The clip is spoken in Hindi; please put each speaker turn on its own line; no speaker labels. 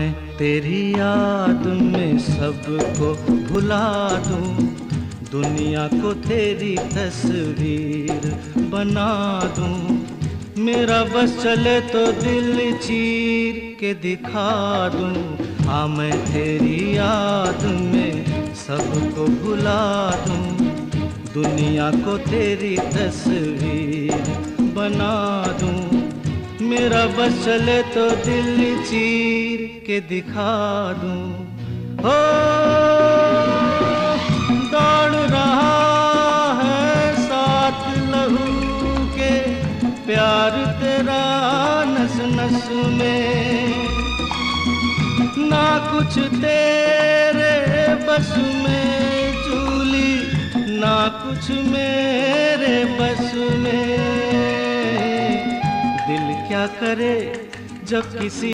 मैं तेरी याद में सबको भुला दूं, दुनिया को तेरी तस्वीर बना दूं। मेरा बस चले तो दिल चीर के दिखा दूं। हाँ मैं तेरी याद में सबको भुला दूं, दुनिया को तेरी तस्वीर बना दूं। मेरा बस चले तो दिल चीर के दिखा दूं। हो दौड़ रहा है साथ लहू के प्यार तेरा नस नस में, ना कुछ तेरे बस में चूली, ना कुछ मेरे बस में। दिल क्या करे जब किसी